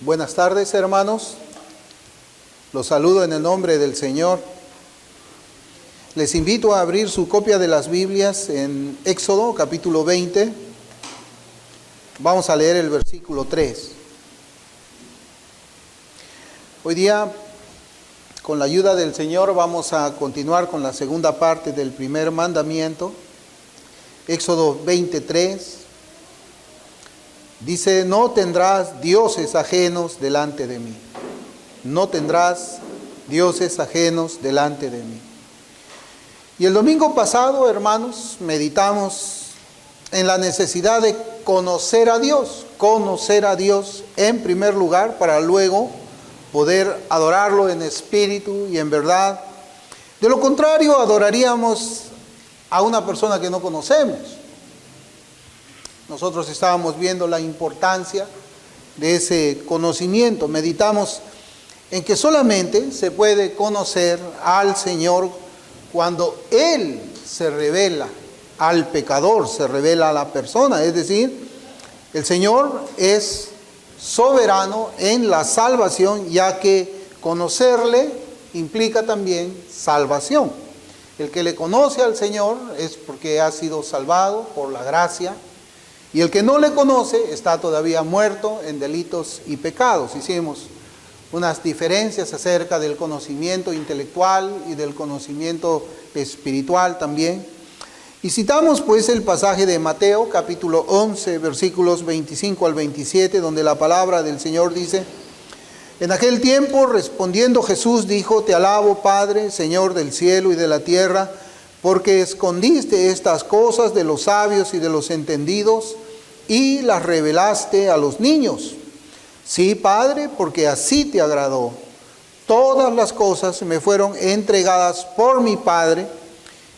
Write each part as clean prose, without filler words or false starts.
Buenas tardes, hermanos. Los saludo en el nombre del Señor. Les invito a abrir su copia de las Biblias en Éxodo, capítulo 20. Vamos a leer el versículo 3. Hoy día, con la ayuda del Señor, vamos a continuar con la segunda parte del primer mandamiento. Éxodo 23. Dice, no tendrás dioses ajenos delante de mí. No tendrás dioses ajenos delante de mí. Y el domingo pasado, hermanos, meditamos en la necesidad de conocer a Dios en primer lugar, para luego poder adorarlo en espíritu y en verdad. De lo contrario, adoraríamos a una persona que no conocemos. Nosotros estábamos viendo la importancia de ese conocimiento. Meditamos en que solamente se puede conocer al Señor cuando Él se revela al pecador, se revela a la persona. Es decir, el Señor es soberano en la salvación, ya que conocerle implica también salvación. El que le conoce al Señor es porque ha sido salvado por la gracia. Y el que no le conoce está todavía muerto en delitos y pecados. Hicimos unas diferencias acerca del conocimiento intelectual y del conocimiento espiritual también. Y citamos pues el pasaje de Mateo, capítulo 11, versículos 25 al 27, donde la palabra del Señor dice: en aquel tiempo, respondiendo Jesús, dijo: te alabo, Padre, Señor del cielo y de la tierra, porque escondiste estas cosas de los sabios y de los entendidos y las revelaste a los niños. Sí, Padre, porque así te agradó. Todas las cosas me fueron entregadas por mi Padre,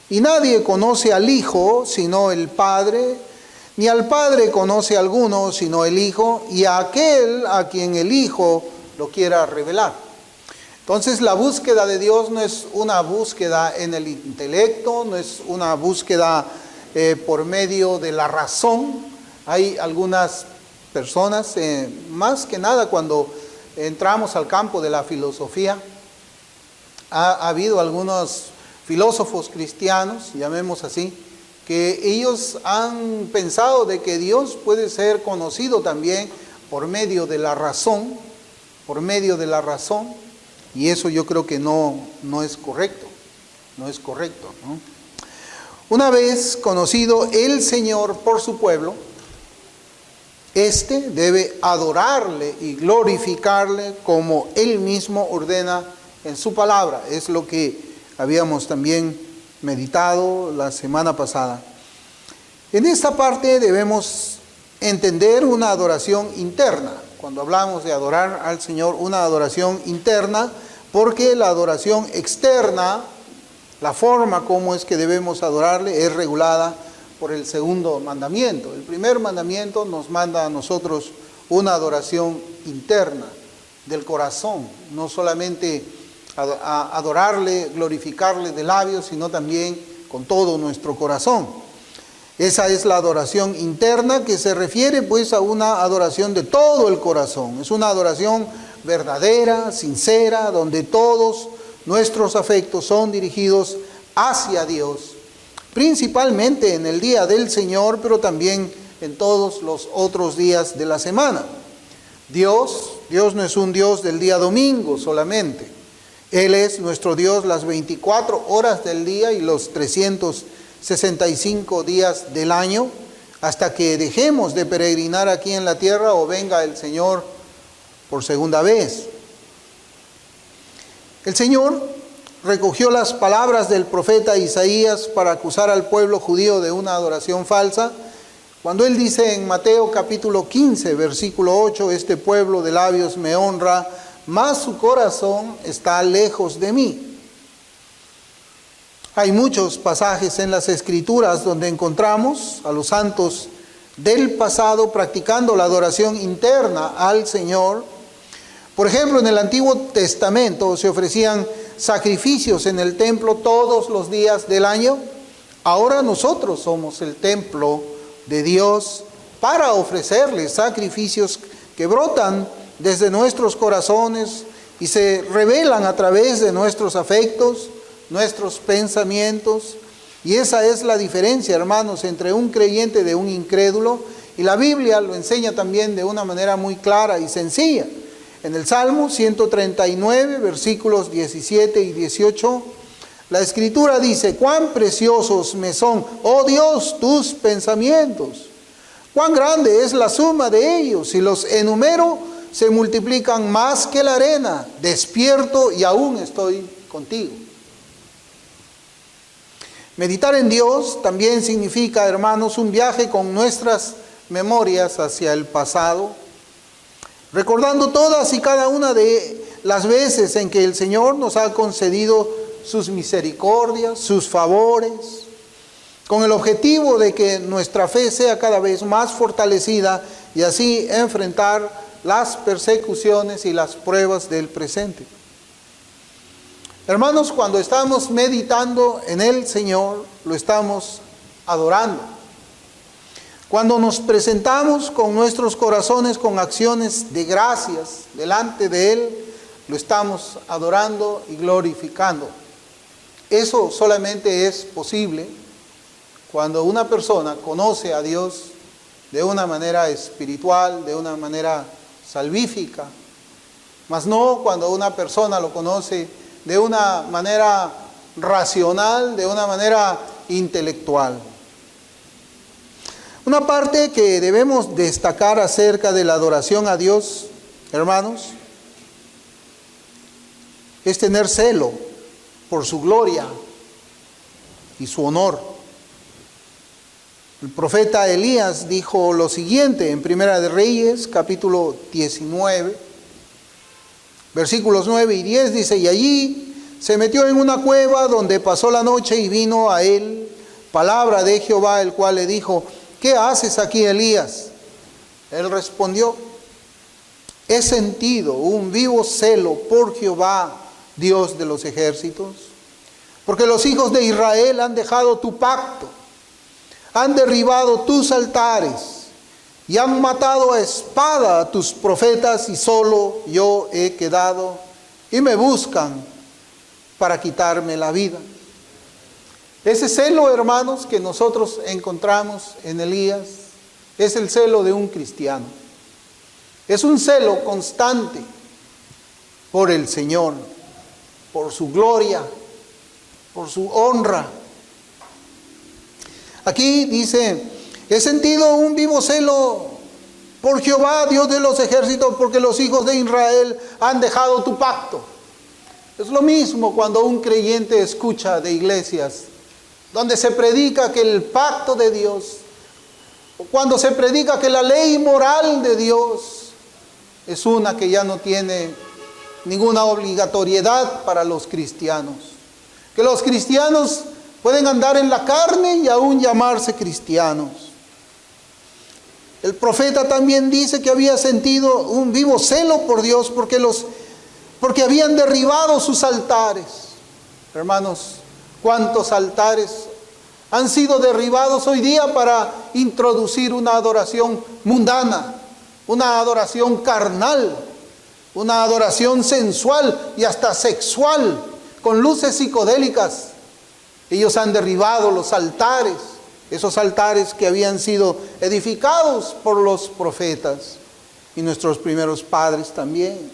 y nadie conoce al Hijo sino el Padre, ni al Padre conoce alguno sino el Hijo, y a aquel a quien el Hijo lo quiera revelar. Entonces, la búsqueda de Dios no es una búsqueda en el intelecto, no es una búsqueda por medio de la razón. Hay algunas personas, más que nada cuando entramos al campo de la filosofía, ha habido algunos filósofos cristianos, llamemos así, que ellos han pensado de que Dios puede ser conocido también por medio de la razón, y eso yo creo que no es correcto, ¿no? Una vez conocido el Señor por su pueblo, éste debe adorarle y glorificarle como Él mismo ordena en su palabra. Es lo que habíamos también meditado la semana pasada. En esta parte debemos entender una adoración interna. Cuando hablamos de adorar al Señor, una adoración interna, porque la adoración externa, la forma como es que debemos adorarle, es regulada por el segundo mandamiento. El primer mandamiento nos manda a nosotros una adoración interna, del corazón, no solamente a adorarle, glorificarle de labios, sino también con todo nuestro corazón. Esa es la adoración interna, que se refiere pues a una adoración de todo el corazón. Es una adoración verdadera, sincera, donde todos nuestros afectos son dirigidos hacia Dios, principalmente en el día del Señor, pero también en todos los otros días de la semana. Dios no es un Dios del día domingo solamente. Él es nuestro Dios las 24 horas del día y los 365 días del año, hasta que dejemos de peregrinar aquí en la tierra o venga el Señor por segunda vez. El Señor recogió las palabras del profeta Isaías para acusar al pueblo judío de una adoración falsa, cuando él dice en Mateo capítulo 15, versículo 8, este pueblo de labios me honra, mas su corazón está lejos de mí. Hay muchos pasajes en las Escrituras donde encontramos a los santos del pasado practicando la adoración interna al Señor. Por ejemplo, en el Antiguo Testamento se ofrecían sacrificios en el templo todos los días del año. Ahora nosotros somos el templo de Dios para ofrecerle sacrificios que brotan desde nuestros corazones y se revelan a través de nuestros afectos, nuestros pensamientos. Y esa es la diferencia, hermanos, entre un creyente de un incrédulo. Y la Biblia lo enseña también de una manera muy clara y sencilla. En el Salmo 139, versículos 17 y 18, la Escritura dice: cuán preciosos me son, oh Dios, tus pensamientos. Cuán grande es la suma de ellos, si los enumero, se multiplican más que la arena. Despierto y aún estoy contigo. Meditar en Dios también significa, hermanos, un viaje con nuestras memorias hacia el pasado, recordando todas y cada una de las veces en que el Señor nos ha concedido sus misericordias, sus favores, con el objetivo de que nuestra fe sea cada vez más fortalecida y así enfrentar las persecuciones y las pruebas del presente. Hermanos, cuando estamos meditando en el Señor, lo estamos adorando. Cuando nos presentamos con nuestros corazones con acciones de gracias delante de Él, lo estamos adorando y glorificando. Eso solamente es posible cuando una persona conoce a Dios de una manera espiritual, de una manera salvífica, mas no cuando una persona lo conoce de una manera racional, de una manera intelectual. Una parte que debemos destacar acerca de la adoración a Dios, hermanos, es tener celo por su gloria y su honor. El profeta Elías dijo lo siguiente en Primera de Reyes, capítulo 19, versículos 9 y 10, dice: y allí se metió en una cueva donde pasó la noche, y vino a él palabra de Jehová, el cual le dijo: ¿qué haces aquí, Elías? Él respondió: he sentido un vivo celo por Jehová, Dios de los ejércitos, porque los hijos de Israel han dejado tu pacto, han derribado tus altares y han matado a espada a tus profetas, y solo yo he quedado, y me buscan para quitarme la vida. Ese celo, hermanos, que nosotros encontramos en Elías, es el celo de un cristiano. Es un celo constante por el Señor, por su gloria, por su honra. Aquí dice: he sentido un vivo celo por Jehová, Dios de los ejércitos, porque los hijos de Israel han dejado tu pacto. Es lo mismo cuando un creyente escucha de iglesias donde se predica que el pacto de Dios, o cuando se predica que la ley moral de Dios es una que ya no tiene ninguna obligatoriedad para los cristianos. Que los cristianos pueden andar en la carne y aún llamarse cristianos. El profeta también dice que había sentido un vivo celo por Dios porque habían derribado sus altares. Hermanos, ¿cuántos altares han sido derribados hoy día para introducir una adoración mundana, una adoración carnal, una adoración sensual y hasta sexual, con luces psicodélicas? Ellos han derribado los altares, esos altares que habían sido edificados por los profetas y nuestros primeros padres también.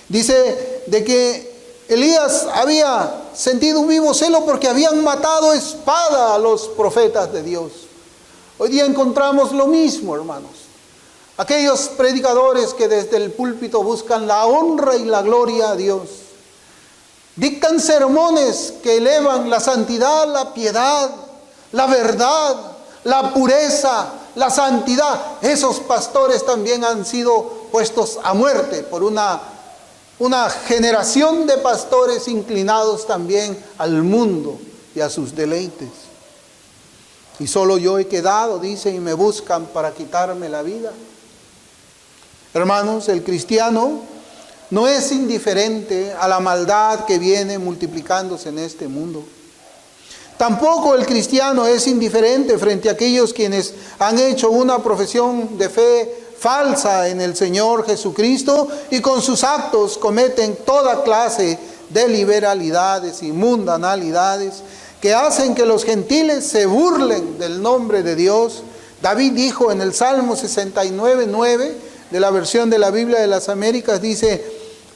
Dice de que Elías había sentido un vivo celo porque habían matado a espada a los profetas de Dios. Hoy día encontramos lo mismo, hermanos. Aquellos predicadores que desde el púlpito buscan la honra y la gloria a Dios, dictan sermones que elevan la santidad, la piedad, la verdad, la pureza, la santidad. Esos pastores también han sido puestos a muerte por una generación de pastores inclinados también al mundo y a sus deleites. Y solo yo he quedado, dice, y me buscan para quitarme la vida. Hermanos, el cristiano no es indiferente a la maldad que viene multiplicándose en este mundo. Tampoco el cristiano es indiferente frente a aquellos quienes han hecho una profesión de fe falsa en el Señor Jesucristo y con sus actos cometen toda clase de liberalidades y mundanalidades que hacen que los gentiles se burlen del nombre de Dios. David dijo en el Salmo 69:9 de la versión de la Biblia de las Américas, dice: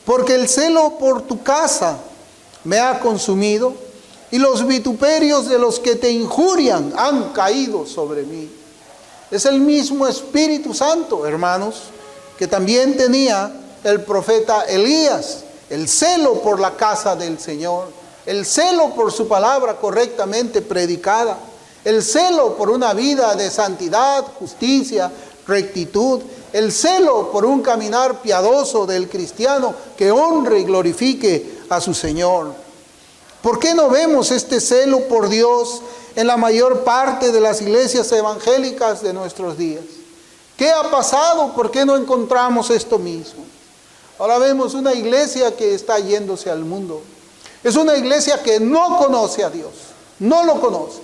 porque el celo por tu casa me ha consumido y los vituperios de los que te injurian han caído sobre mí. Es el mismo Espíritu Santo, hermanos, que también tenía el profeta Elías, el celo por la casa del Señor, el celo por su palabra correctamente predicada, el celo por una vida de santidad, justicia, rectitud, el celo por un caminar piadoso del cristiano que honre y glorifique a su Señor. ¿Por qué no vemos este celo por Dios en la mayor parte de las iglesias evangélicas de nuestros días? ¿Qué ha pasado? ¿Por qué no encontramos esto mismo? Ahora vemos una iglesia que está yéndose al mundo. Es una iglesia que no conoce a Dios, no lo conoce.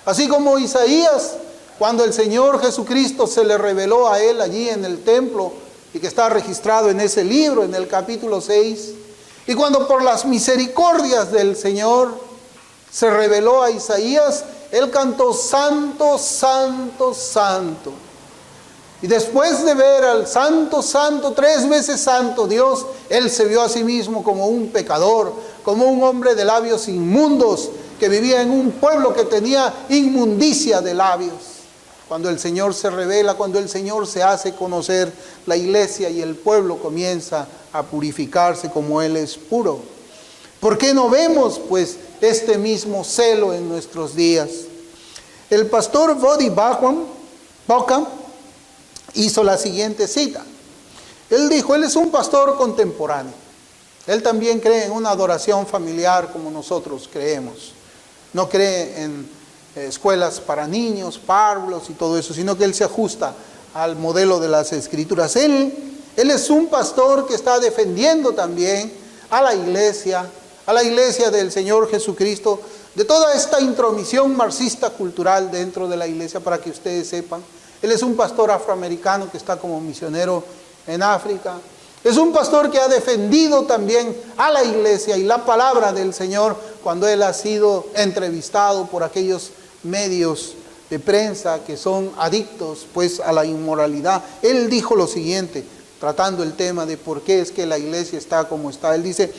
Así como Isaías, cuando el Señor Jesucristo se le reveló a él allí en el templo, y que está registrado en ese libro, en el capítulo 6, y cuando por las misericordias del Señor se reveló a Isaías, él cantó: santo, santo, santo. Y después de ver al santo, santo, 3 veces santo Dios, él se vio a sí mismo como un pecador, como un hombre de labios inmundos, que vivía en un pueblo que tenía inmundicia de labios. Cuando el Señor se revela, cuando el Señor se hace conocer, la iglesia y el pueblo comienza a purificarse como Él es puro. ¿Por qué no vemos pues este mismo celo en nuestros días? El pastor Voddie Baucham hizo la siguiente cita. Él dijo, él es un pastor contemporáneo. Él también cree en una adoración familiar como nosotros creemos. No cree en escuelas para niños, párvulos y todo eso, sino que él se ajusta al modelo de las Escrituras. Él es un pastor que está defendiendo también a la iglesia del Señor Jesucristo, de toda esta intromisión marxista cultural dentro de la iglesia, para que ustedes sepan. Él es un pastor afroamericano que está como misionero en África. Es un pastor que ha defendido también a la iglesia y la palabra del Señor cuando él ha sido entrevistado por aquellos medios de prensa que son adictos pues a la inmoralidad. Él dijo lo siguiente, tratando el tema de por qué es que la iglesia está como está. Él dice: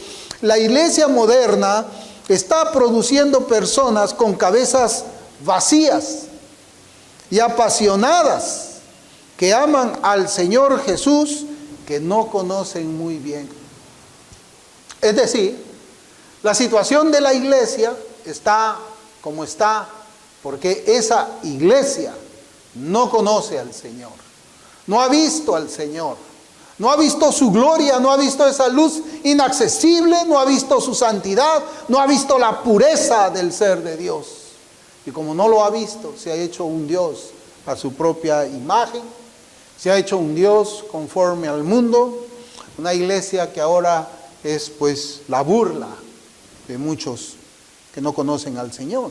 la iglesia moderna está produciendo personas con cabezas vacías y apasionadas que aman al Señor Jesús, que no conocen muy bien. Es decir, la situación de la iglesia está como está porque esa iglesia no conoce al Señor, no ha visto al Señor, no ha visto su gloria, no ha visto esa luz inaccesible, no ha visto su santidad, no ha visto la pureza del ser de Dios. Y como no lo ha visto, se ha hecho un Dios a su propia imagen, se ha hecho un Dios conforme al mundo, una iglesia que ahora es pues la burla de muchos que no conocen al Señor.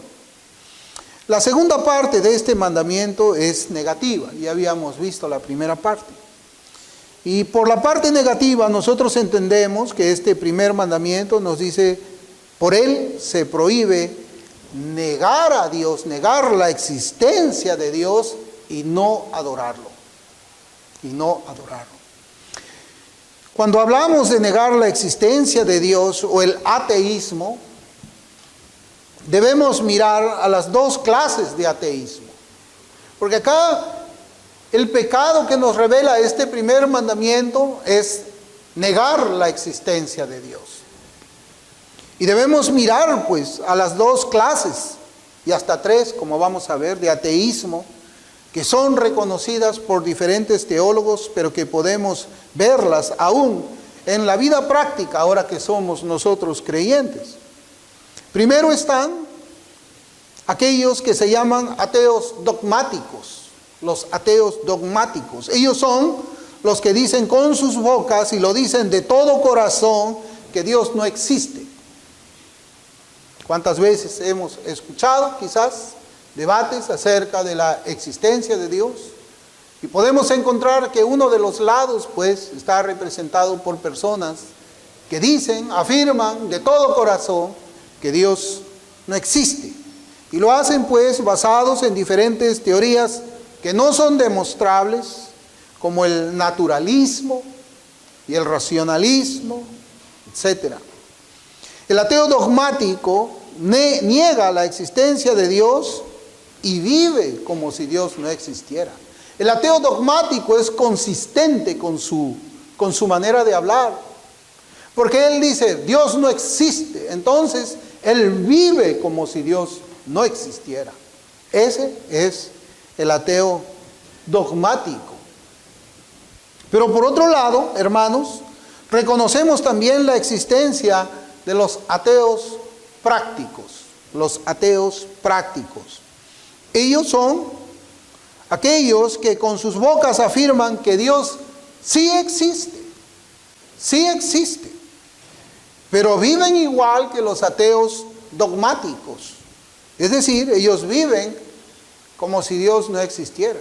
La segunda parte de este mandamiento es negativa, ya habíamos visto la primera parte. Y por la parte negativa nosotros entendemos que este primer mandamiento nos dice, por él se prohíbe negar a Dios, negar la existencia de Dios y no adorarlo. Y no adorarlo. Cuando hablamos de negar la existencia de Dios o el ateísmo, debemos mirar a las dos clases de ateísmo. Porque acá el pecado que nos revela este primer mandamiento es negar la existencia de Dios. Y debemos mirar pues a las dos clases, y hasta 3, como vamos a ver, de ateísmo, que son reconocidas por diferentes teólogos, pero que podemos verlas aún en la vida práctica ahora que somos nosotros creyentes. Primero están aquellos que se llaman ateos dogmáticos, los ateos dogmáticos. Ellos son los que dicen con sus bocas y lo dicen de todo corazón que Dios no existe. ¿Cuántas veces hemos escuchado quizás debates acerca de la existencia de Dios? Y podemos encontrar que uno de los lados, pues, está representado por personas que dicen, afirman de todo corazón que Dios no existe. Y lo hacen, pues, basados en diferentes teorías que no son demostrables, como el naturalismo y el racionalismo, etc. El ateo dogmático niega la existencia de Dios y vive como si Dios no existiera. El ateo dogmático es consistente con su manera de hablar, porque él dice, Dios no existe, entonces él vive como si Dios no existiera. Ese es el ateo dogmático. Pero por otro lado, hermanos, reconocemos también la existencia de los ateos prácticos. Los ateos prácticos. Ellos son aquellos que con sus bocas afirman que Dios sí existe, pero viven igual que los ateos dogmáticos. Es decir, ellos viven como si Dios no existiera.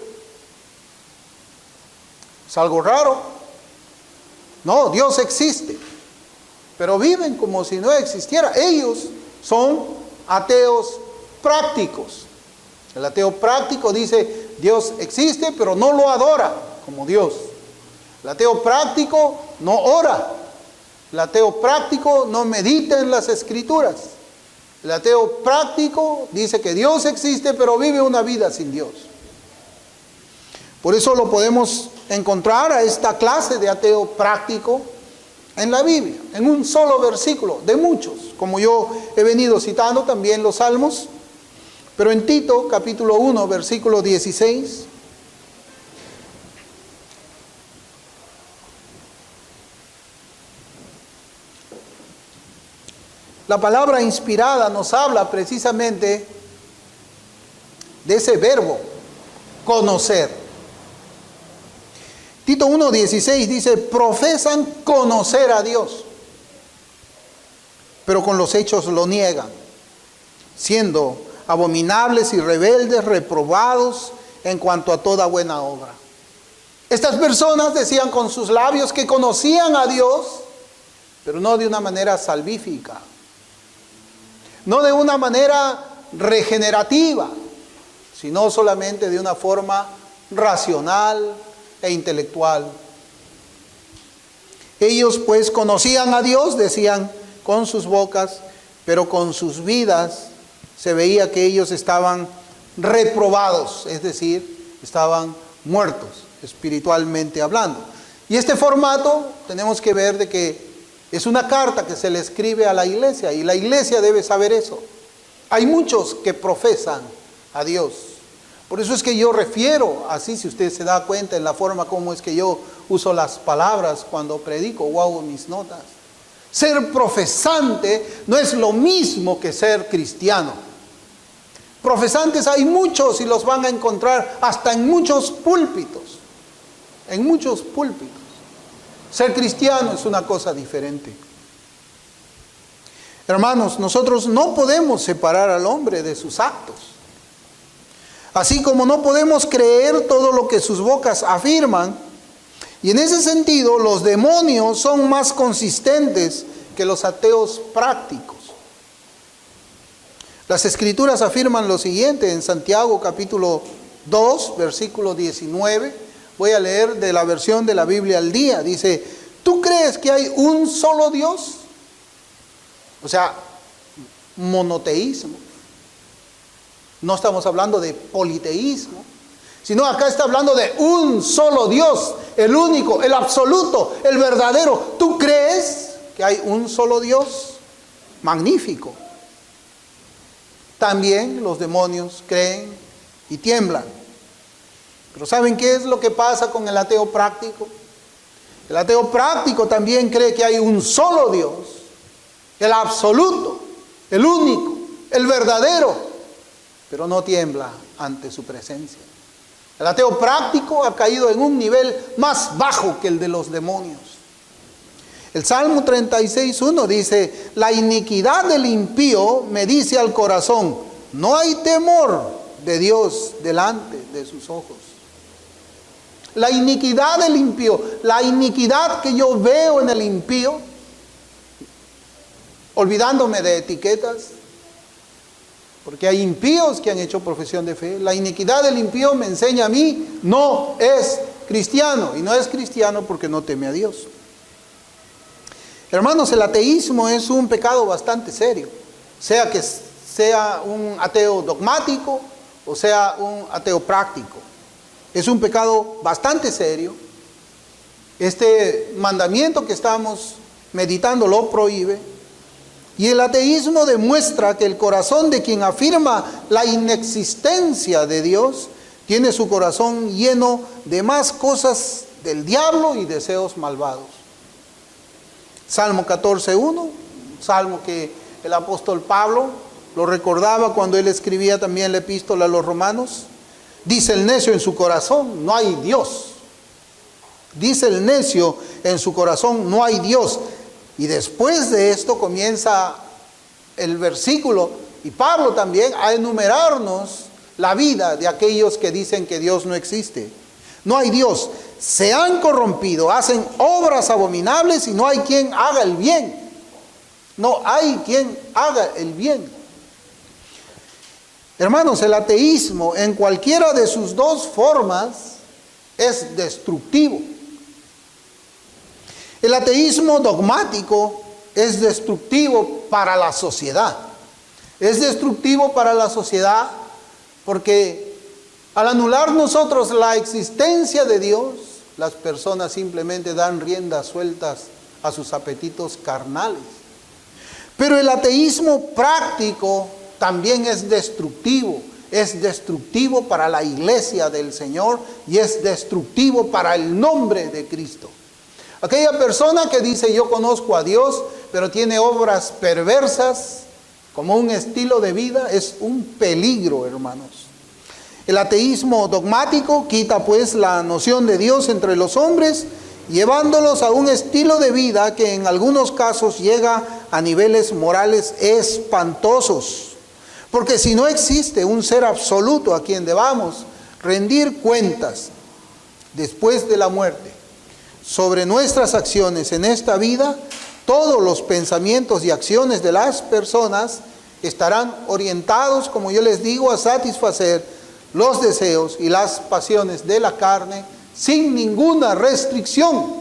¿Es algo raro? No, Dios existe, pero viven como si no existiera. Ellos son ateos prácticos. El ateo práctico dice, Dios existe, pero no lo adora como Dios. El ateo práctico no ora. El ateo práctico no medita en las Escrituras. El ateo práctico dice que Dios existe, pero vive una vida sin Dios. Por eso lo podemos encontrar a esta clase de ateo práctico en la Biblia, en un solo versículo, de muchos, como yo he venido citando también los Salmos, pero en Tito capítulo 1, versículo 16, la palabra inspirada nos habla precisamente de ese verbo, conocer. Tito 1:16 dice, profesan conocer a Dios, pero con los hechos lo niegan, siendo abominables y rebeldes, reprobados en cuanto a toda buena obra. Estas personas decían con sus labios que conocían a Dios, pero no de una manera salvífica, no de una manera regenerativa, sino solamente de una forma racional e intelectual. Ellos pues conocían a Dios, decían con sus bocas, pero con sus vidas se veía que ellos estaban reprobados, es decir, estaban muertos espiritualmente hablando. Y este formato tenemos que ver de que es una carta que se le escribe a la iglesia, y la iglesia debe saber eso. Hay muchos que profesan a Dios. Por eso es que yo refiero así, si usted se da cuenta en la forma como es que yo uso las palabras cuando predico o hago mis notas. Ser profesante no es lo mismo que ser cristiano. Profesantes hay muchos y los van a encontrar hasta en muchos púlpitos. En muchos púlpitos. Ser cristiano es una cosa diferente. Hermanos, nosotros no podemos separar al hombre de sus actos. Así como no podemos creer todo lo que sus bocas afirman. Y en ese sentido, los demonios son más consistentes que los ateos prácticos. Las Escrituras afirman lo siguiente en Santiago capítulo 2, versículo 19. Voy a leer de la versión de la Biblia al día. Dice, ¿tú crees que hay un solo Dios? O sea, monoteísmo. No estamos hablando de politeísmo, sino acá está hablando de un solo Dios, el único, el absoluto, el verdadero. ¿Tú crees que hay un solo Dios? Magnífico. También los demonios creen y tiemblan. Pero ¿saben qué es lo que pasa con el ateo práctico? El ateo práctico también cree que hay un solo Dios, el absoluto, el único, el verdadero, pero no tiembla ante su presencia. El ateo práctico ha caído en un nivel más bajo que el de los demonios. El Salmo 36:1 dice, la iniquidad del impío me dice al corazón, no hay temor de Dios delante de sus ojos. La iniquidad del impío, la iniquidad que yo veo en el impío, olvidándome de etiquetas, porque hay impíos que han hecho profesión de fe. La iniquidad del impío me enseña a mí, no es cristiano, y no es cristiano porque no teme a Dios. Hermanos, el ateísmo es un pecado bastante serio, sea que sea un ateo dogmático o sea un ateo práctico. Es un pecado bastante serio. Este mandamiento que estamos meditando lo prohíbe. Y el ateísmo demuestra que el corazón de quien afirma la inexistencia de Dios tiene su corazón lleno de más cosas del diablo y deseos malvados. Salmo 14:1, salmo que el apóstol Pablo lo recordaba cuando él escribía también la epístola a los romanos. Dice el necio en su corazón, no hay Dios. Dice el necio en su corazón, no hay Dios. Y después de esto comienza el versículo, y Pablo también, a enumerarnos la vida de aquellos que dicen que Dios no existe. No hay Dios, se han corrompido, hacen obras abominables y no hay quien haga el bien. No hay quien haga el bien. Hermanos, el ateísmo en cualquiera de sus dos formas es destructivo. El ateísmo dogmático es destructivo para la sociedad. Es destructivo para la sociedad porque al anular nosotros la existencia de Dios, las personas simplemente dan riendas sueltas a sus apetitos carnales. Pero el ateísmo práctico también es destructivo para la iglesia del Señor y es destructivo para el nombre de Cristo. Aquella persona que dice yo conozco a Dios, pero tiene obras perversas como un estilo de vida, es un peligro, hermanos. El ateísmo dogmático quita pues la noción de Dios entre los hombres, llevándolos a un estilo de vida que en algunos casos llega a niveles morales espantosos. Porque si no existe un ser absoluto a quien debamos rendir cuentas después de la muerte sobre nuestras acciones en esta vida, todos los pensamientos y acciones de las personas estarán orientados, como yo les digo, a satisfacer los deseos y las pasiones de la carne sin ninguna restricción.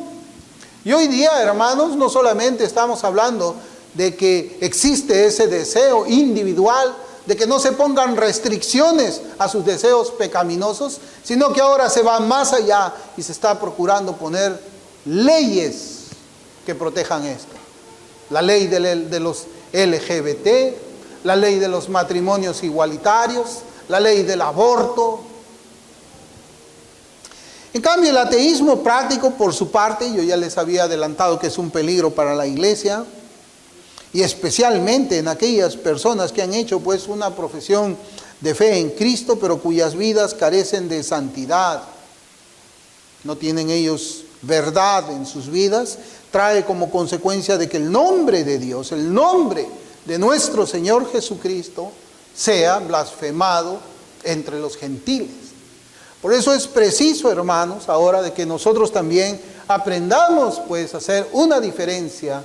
Y hoy día, hermanos, no solamente estamos hablando de que existe ese deseo individual, de que no se pongan restricciones a sus deseos pecaminosos, sino que ahora se va más allá y se está procurando poner leyes que protejan esto. La ley de los LGBT, la ley de los matrimonios igualitarios, la ley del aborto. En cambio, el ateísmo práctico, por su parte, yo ya les había adelantado que es un peligro para la iglesia, y especialmente en aquellas personas que han hecho pues una profesión de fe en Cristo, pero cuyas vidas carecen de santidad. No tienen ellos verdad en sus vidas, trae como consecuencia de que el nombre de Dios, el nombre de nuestro Señor Jesucristo, sea blasfemado entre los gentiles. Por eso es preciso, hermanos, ahora de que nosotros también aprendamos pues a hacer una diferencia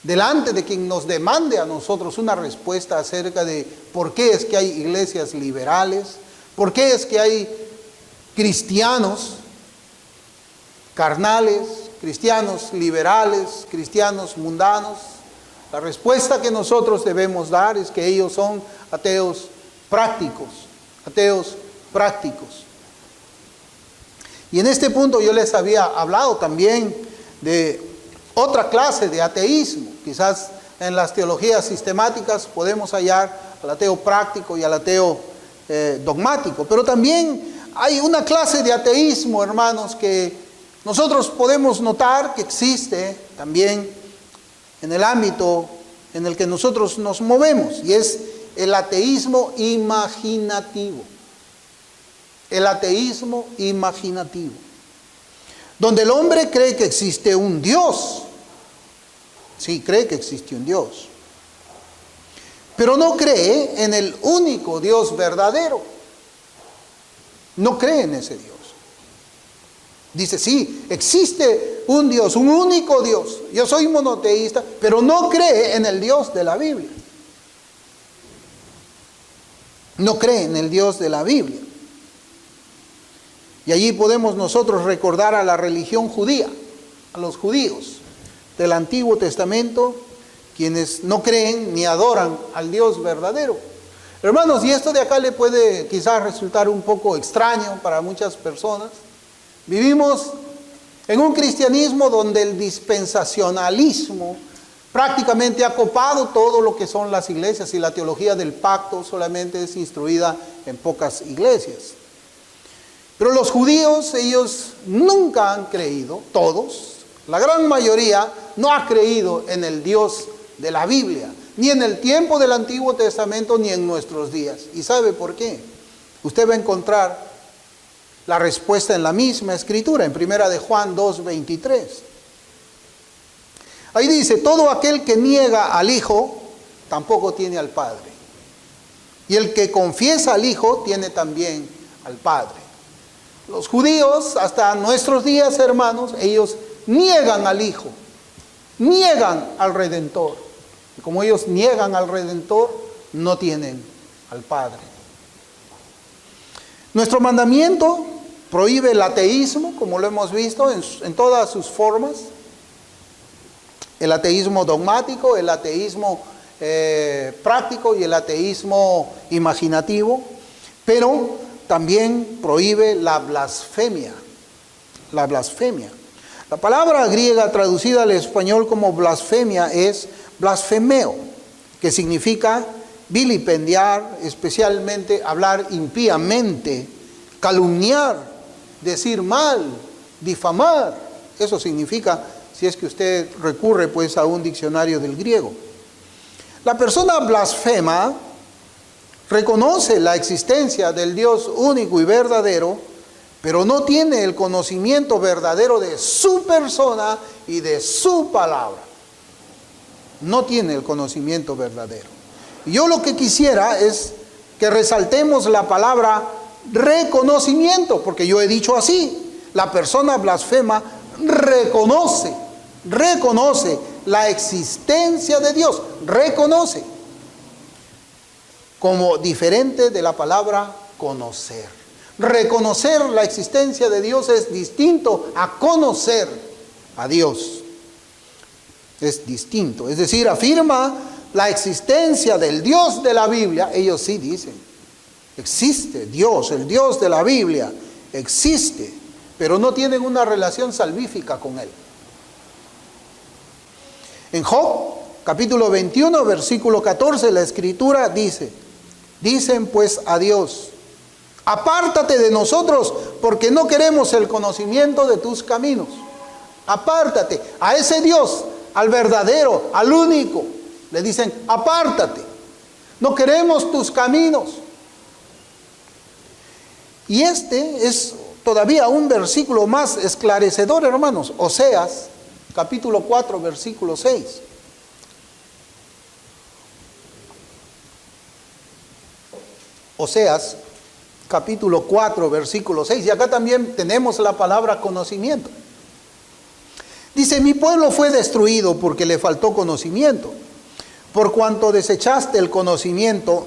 delante de quien nos demande a nosotros una respuesta acerca de por qué es que hay iglesias liberales, por qué es que hay cristianos carnales, cristianos liberales, cristianos mundanos. La respuesta que nosotros debemos dar es que ellos son ateos prácticos, ateos prácticos. Y en este punto yo les había hablado también de otra clase de ateísmo. Quizás en las teologías sistemáticas podemos hallar al ateo práctico y al ateo dogmático, pero también hay una clase de ateísmo, hermanos, que nosotros podemos notar que existe también en el ámbito en el que nosotros nos movemos, y es el ateísmo imaginativo. El ateísmo imaginativo, donde el hombre cree que existe un Dios. Sí, cree que existe un Dios, pero no cree en el único Dios verdadero. No cree en ese Dios. Dice, sí, existe un Dios, un único Dios. Yo soy monoteísta, pero no cree en el Dios de la Biblia. No cree en el Dios de la Biblia. Y allí podemos nosotros recordar a la religión judía, a los judíos del Antiguo Testamento, quienes no creen ni adoran al Dios verdadero. Hermanos, y esto de acá le puede quizás resultar un poco extraño para muchas personas. Vivimos en un cristianismo donde el dispensacionalismo prácticamente ha copado todo lo que son las iglesias, y la teología del pacto solamente es instruida en pocas iglesias. Pero los judíos, ellos nunca han creído, todos, la gran mayoría no ha creído en el Dios de la Biblia, ni en el tiempo del Antiguo Testamento, ni en nuestros días. ¿Y sabe por qué? Usted va a encontrar la respuesta en la misma escritura, en 1 de Juan 2:23. Ahí dice, todo aquel que niega al Hijo, tampoco tiene al Padre. Y el que confiesa al Hijo, tiene también al Padre. Los judíos, hasta nuestros días, hermanos, ellos niegan al Hijo, niegan al Redentor. Y como ellos niegan al Redentor, no tienen al Padre. Nuestro mandamiento prohíbe el ateísmo, como lo hemos visto, en todas sus formas. El ateísmo dogmático, el ateísmo práctico y el ateísmo imaginativo. Pero también prohíbe la blasfemia. La blasfemia. La palabra griega traducida al español como blasfemia es blasfemeo, que significa vilipendiar, especialmente hablar impíamente, calumniar, decir mal, difamar. Eso significa, si es que usted recurre pues a un diccionario del griego. La persona blasfema reconoce la existencia del Dios único y verdadero, pero no tiene el conocimiento verdadero de su persona y de su palabra. No tiene el conocimiento verdadero. Y yo lo que quisiera es que resaltemos la palabra reconocimiento, porque yo he dicho así, la persona blasfema reconoce la existencia de Dios, reconoce, como diferente de la palabra conocer. Reconocer la existencia de Dios es distinto a conocer a Dios. Es distinto, es decir, afirma la existencia del Dios de la Biblia. Ellos sí dicen, existe Dios, el Dios de la Biblia existe, pero no tienen una relación salvífica con Él. En Job, capítulo 21, versículo 14, la Escritura dice, dicen pues a Dios, apártate de nosotros porque no queremos el conocimiento de tus caminos. Apártate a ese Dios, al verdadero, al único. Le dicen, apártate, no queremos tus caminos. Y este es todavía un versículo más esclarecedor, hermanos. Oseas, capítulo 4, versículo 6. Oseas, capítulo 4, versículo 6. Y acá también tenemos la palabra conocimiento. Dice, mi pueblo fue destruido porque le faltó conocimiento. Por cuanto desechaste el conocimiento,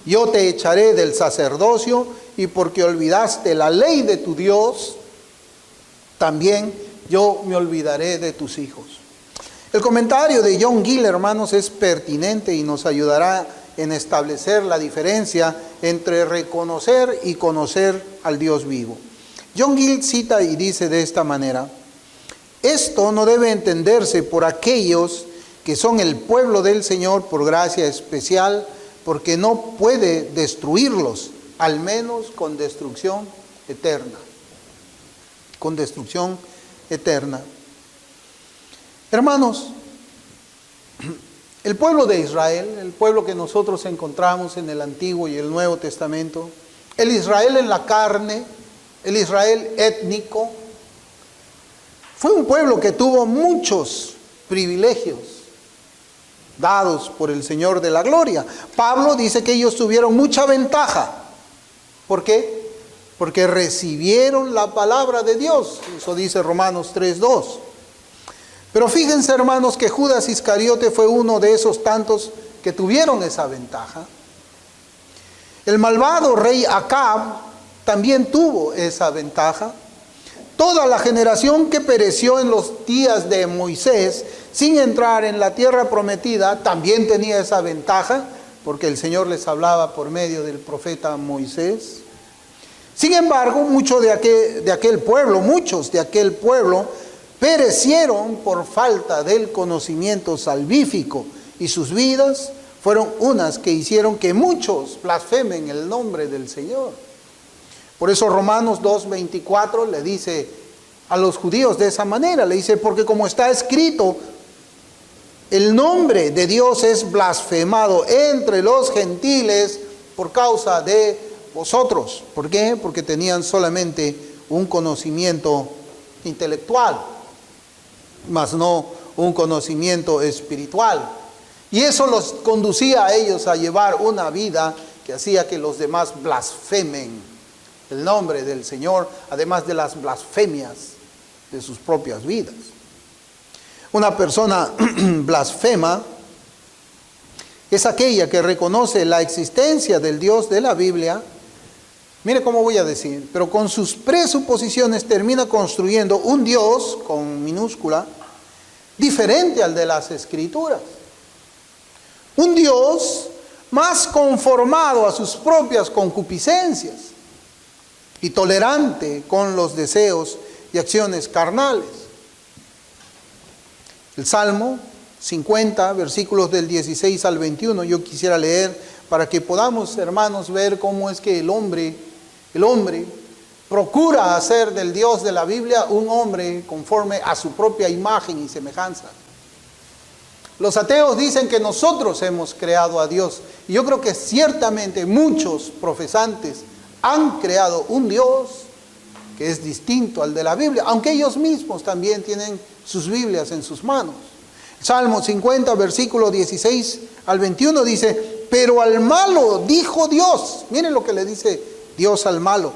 yo te echaré del sacerdocio, y porque olvidaste la ley de tu Dios, también yo me olvidaré de tus hijos. El comentario de John Gill, hermanos, es pertinente y nos ayudará en establecer la diferencia entre reconocer y conocer al Dios vivo. John Gill cita y dice de esta manera, esto no debe entenderse por aquellos que son el pueblo del Señor por gracia especial, porque no puede destruirlos, al menos con destrucción eterna. Con destrucción eterna. Hermanos, el pueblo de Israel, el pueblo que nosotros encontramos en el Antiguo y el Nuevo Testamento, el Israel en la carne, el Israel étnico, fue un pueblo que tuvo muchos privilegios dados por el Señor de la gloria. Pablo dice que ellos tuvieron mucha ventaja. ¿Por qué? porque recibieron la palabra de Dios. Eso dice Romanos 3:2. Pero fíjense, hermanos, que Judas Iscariote fue uno de esos tantos que tuvieron esa ventaja. El malvado rey Acab también tuvo esa ventaja. Toda la generación que pereció en los días de Moisés, sin entrar en la tierra prometida, también tenía esa ventaja, porque el Señor les hablaba por medio del profeta Moisés. Sin embargo, muchos de aquel pueblo perecieron por falta del conocimiento salvífico, y sus vidas fueron unas que hicieron que muchos blasfemen el nombre del Señor. Por eso Romanos 2:24 le dice a los judíos de esa manera, le dice, porque como está escrito, el nombre de Dios es blasfemado entre los gentiles por causa de vosotros. ¿Por qué? Porque tenían solamente un conocimiento intelectual, mas no un conocimiento espiritual. Y eso los conducía a ellos a llevar una vida que hacía que los demás blasfemen el nombre del Señor, además de las blasfemias de sus propias vidas. Una persona blasfema es aquella que reconoce la existencia del Dios de la Biblia, mire cómo voy a decir, pero con sus presuposiciones termina construyendo un Dios, con minúscula, diferente al de las Escrituras. Un Dios más conformado a sus propias concupiscencias y tolerante con los deseos y acciones carnales. El Salmo 50, versículos del 16 al 21, yo quisiera leer para que podamos, hermanos, ver cómo es que el hombre procura hacer del Dios de la Biblia un hombre conforme a su propia imagen y semejanza. Los ateos dicen que nosotros hemos creado a Dios. Y yo creo que ciertamente muchos profesantes han creado un Dios que es distinto al de la Biblia, aunque ellos mismos también tienen sus Biblias en sus manos. Salmo 50, versículo 16 al 21 dice, pero al malo dijo Dios, miren lo que le dice Dios al malo,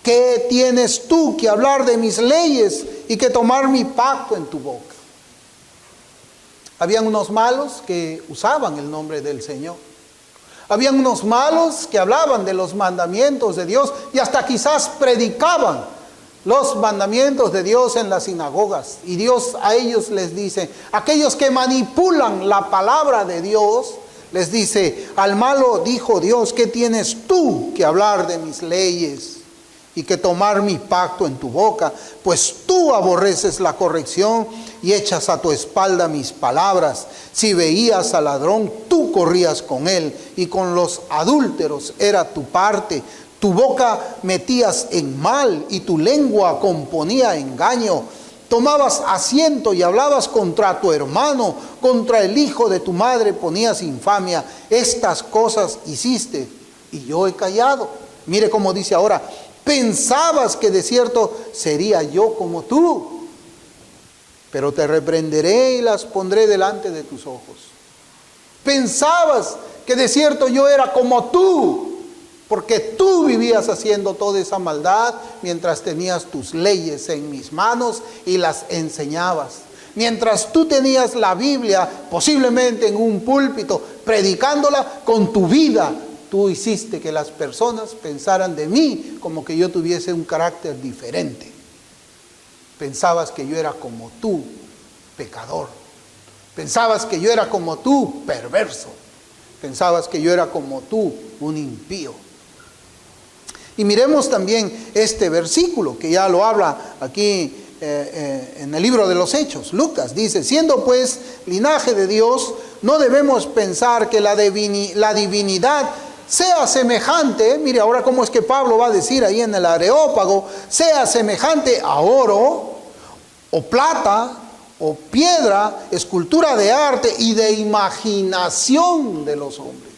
¿qué tienes tú que hablar de mis leyes y que tomar mi pacto en tu boca? Habían unos malos que usaban el nombre del Señor. Habían unos malos que hablaban de los mandamientos de Dios y hasta quizás predicaban los mandamientos de Dios en las sinagogas. Y Dios a ellos les dice, aquellos que manipulan la palabra de Dios, les dice, al malo dijo Dios, ¿qué tienes tú que hablar de mis leyes y que tomar mi pacto en tu boca? Pues tú aborreces la corrección y echas a tu espalda mis palabras. Si veías al ladrón, tú corrías con él, y con los adúlteros era tu parte. Tu boca metías en mal y tu lengua componía engaño. Tomabas asiento y hablabas contra tu hermano, contra el hijo de tu madre ponías infamia. Estas cosas hiciste y yo he callado. Mire cómo dice ahora, pensabas que de cierto sería yo como tú, pero te reprenderé y las pondré delante de tus ojos. Pensabas que de cierto yo era como tú, porque tú vivías haciendo toda esa maldad mientras tenías tus leyes en mis manos y las enseñabas. Mientras tú tenías la Biblia posiblemente en un púlpito predicándola con tu vida, tú hiciste que las personas pensaran de mí como que yo tuviese un carácter diferente. Pensabas que yo era como tú, pecador. Pensabas que yo era como tú, perverso. Pensabas que yo era como tú, un impío. Y miremos también este versículo que ya lo habla aquí en el libro de los Hechos. Lucas dice, siendo pues linaje de Dios, no debemos pensar que la divinidad sea semejante, mire ahora cómo es que Pablo va a decir ahí en el Areópago, sea semejante a oro, o plata, o piedra, escultura de arte y de imaginación de los hombres.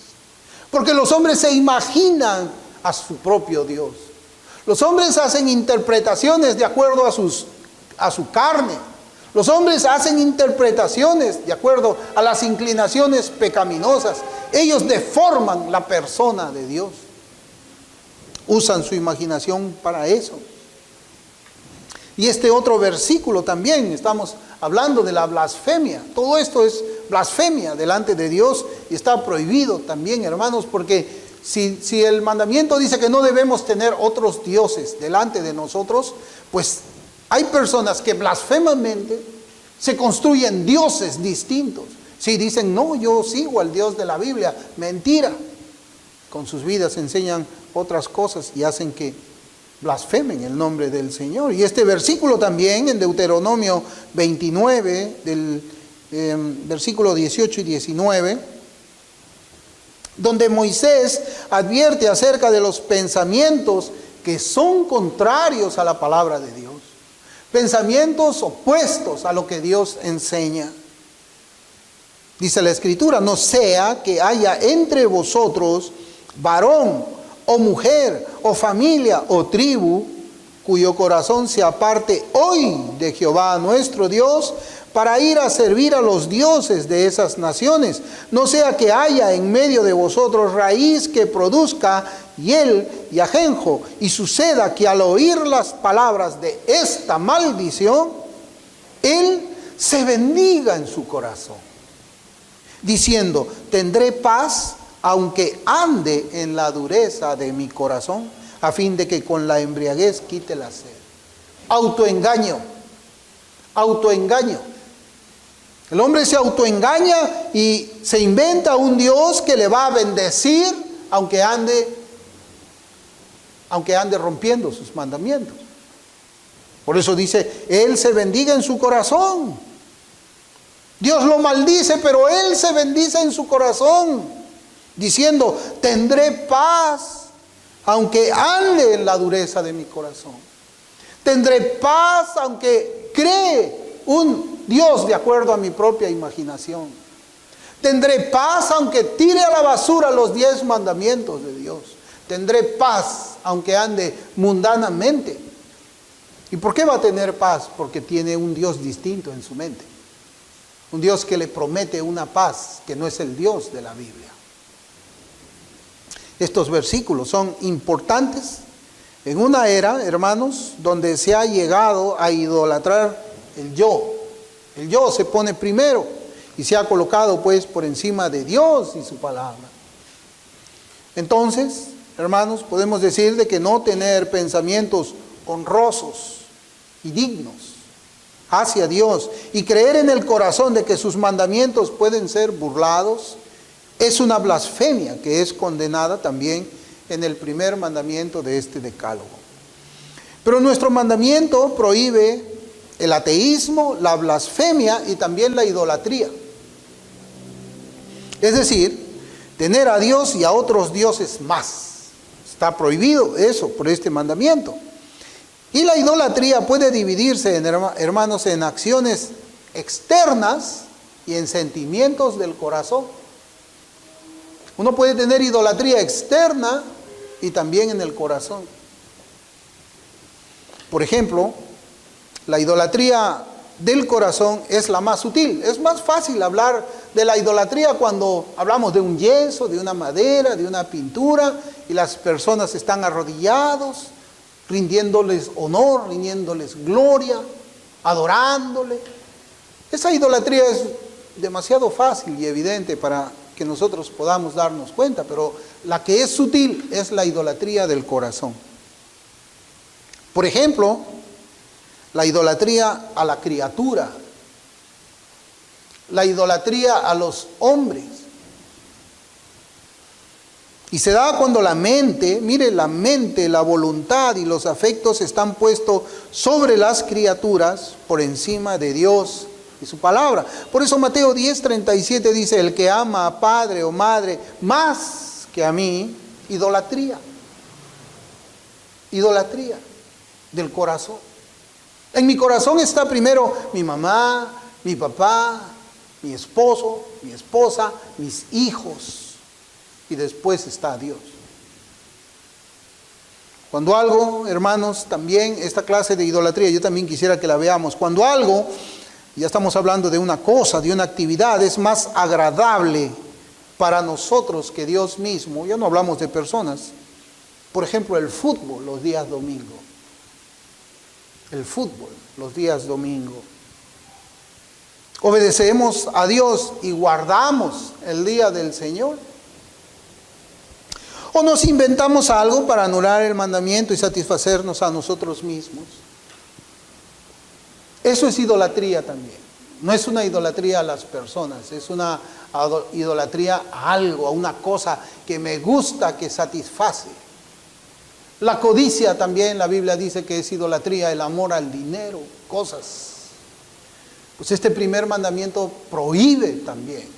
Porque los hombres se imaginan a su propio Dios. Los hombres hacen interpretaciones de acuerdo a su carne. Los hombres hacen interpretaciones de acuerdo a las inclinaciones pecaminosas. Ellos deforman la persona de Dios. usan su imaginación para eso. Y este otro versículo también, estamos hablando de la blasfemia. Todo esto es blasfemia delante de Dios y está prohibido también, hermanos, porque si el mandamiento dice que no debemos tener otros dioses delante de nosotros, pues hay personas que blasfemamente se construyen dioses distintos. Si dicen, no, yo sigo al Dios de la Biblia, mentira. Con sus vidas enseñan otras cosas y hacen que blasfemen el nombre del Señor. Y este versículo también en Deuteronomio 29, del versículo 18 y 19, donde Moisés advierte acerca de los pensamientos que son contrarios a la palabra de Dios. Pensamientos opuestos a lo que Dios enseña. Dice la Escritura, no sea que haya entre vosotros varón o mujer o familia o tribu cuyo corazón se aparte hoy de Jehová nuestro Dios para ir a servir a los dioses de esas naciones. No sea que haya en medio de vosotros raíz que produzca hiel y ajenjo, y suceda que al oír las palabras de esta maldición, él se bendiga en su corazón, diciendo, tendré paz aunque ande en la dureza de mi corazón, a fin de que con la embriaguez quite la sed. Autoengaño, autoengaño. El hombre se autoengaña y se inventa un Dios que le va a bendecir aunque ande rompiendo sus mandamientos. Por eso dice, él se bendiga en su corazón. Dios lo maldice, pero él se bendice en su corazón, diciendo, tendré paz aunque ande en la dureza de mi corazón. Tendré paz aunque cree un Dios de acuerdo a mi propia imaginación. Tendré paz aunque tire a la basura los 10 mandamientos de Dios. Tendré paz aunque ande mundanamente. ¿Y por qué va a tener paz? Porque tiene un Dios distinto en su mente. Un Dios que le promete una paz que no es el Dios de la Biblia. Estos versículos son importantes en una era, hermanos, donde se ha llegado a idolatrar el yo. El yo se pone primero y se ha colocado pues por encima de Dios y su palabra. Entonces, hermanos, podemos decir de que no tener pensamientos honrosos y dignos hacia Dios y creer en el corazón de que sus mandamientos pueden ser burlados es una blasfemia que es condenada también en el primer mandamiento de este decálogo. Pero nuestro mandamiento prohíbe el ateísmo, la blasfemia y también la idolatría. Es decir, tener a Dios y a otros dioses más. Está prohibido eso por este mandamiento. Y la idolatría puede dividirse, hermanos, en acciones externas y en sentimientos del corazón. Uno puede tener idolatría externa y también en el corazón. Por ejemplo, la idolatría del corazón es la más sutil. Es más fácil hablar de la idolatría cuando hablamos de un yeso, de una madera, de una pintura, y las personas están arrodillados, rindiéndoles honor, rindiéndoles gloria, adorándole. Esa idolatría es demasiado fácil y evidente para que nosotros podamos darnos cuenta, pero la que es sutil es la idolatría del corazón. Por ejemplo, la idolatría a la criatura, la idolatría a los hombres. Y se da cuando la mente, mire, la mente, la voluntad y los afectos están puestos sobre las criaturas por encima de Dios y su palabra. Por eso Mateo 10:37 dice, el que ama a padre o madre más que a mí, idolatría. Idolatría del corazón. En mi corazón está primero mi mamá, mi papá, mi esposo, mi esposa, mis hijos. Y después está Dios. Cuando algo, hermanos, también esta clase de idolatría, yo también quisiera que la veamos. Cuando algo, ya estamos hablando de una cosa, de una actividad, es más agradable para nosotros que Dios mismo, ya no hablamos de personas, Por ejemplo, el fútbol los días domingo. El fútbol los días domingo. Obedecemos a Dios y guardamos el día del Señor. O nos inventamos algo para anular el mandamiento y satisfacernos a nosotros mismos. Eso es idolatría también. No es una idolatría a las personas, es una idolatría a algo, a una cosa que me gusta, que satisface. La codicia también, la Biblia dice que es idolatría, el amor al dinero, cosas. Pues este primer mandamiento prohíbe también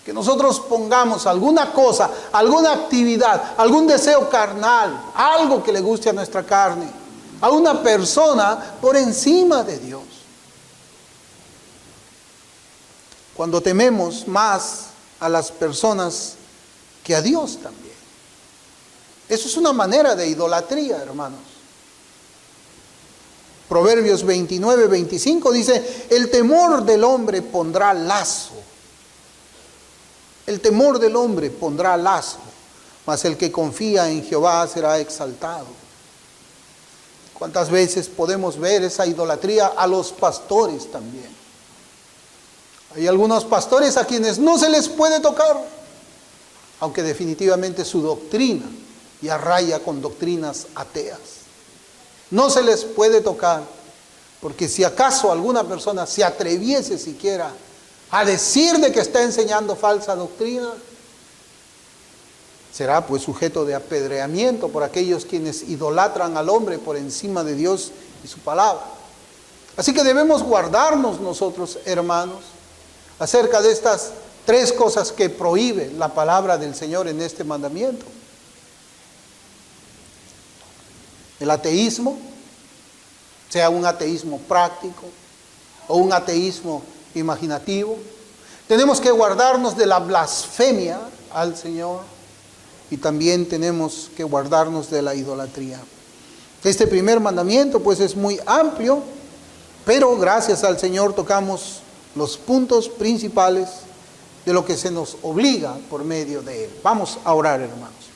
que nosotros pongamos alguna cosa, alguna actividad, algún deseo carnal, algo que le guste a nuestra carne, a una persona por encima de Dios. Cuando tememos más a las personas que a Dios también. Eso es una manera de idolatría, hermanos. Proverbios 29, 25 dice, el temor del hombre pondrá lazo. El temor del hombre pondrá lazo, mas el que confía en Jehová será exaltado. ¿Cuántas veces podemos ver esa idolatría a los pastores también? Hay algunos pastores a quienes no se les puede tocar, aunque definitivamente su doctrina ya raya con doctrinas ateas. No se les puede tocar, porque si acaso alguna persona se atreviese siquiera a decir de que está enseñando falsa doctrina, será pues sujeto de apedreamiento por aquellos quienes idolatran al hombre por encima de Dios y su palabra. Así que debemos guardarnos nosotros, hermanos, acerca de estas tres cosas que prohíbe la palabra del Señor en este mandamiento. El ateísmo, sea un ateísmo práctico o un ateísmo imaginativo. Tenemos que guardarnos de la blasfemia al Señor y también tenemos que guardarnos de la idolatría. Este primer mandamiento pues es muy amplio, pero gracias al Señor tocamos los puntos principales de lo que se nos obliga por medio de Él. Vamos a orar, hermanos.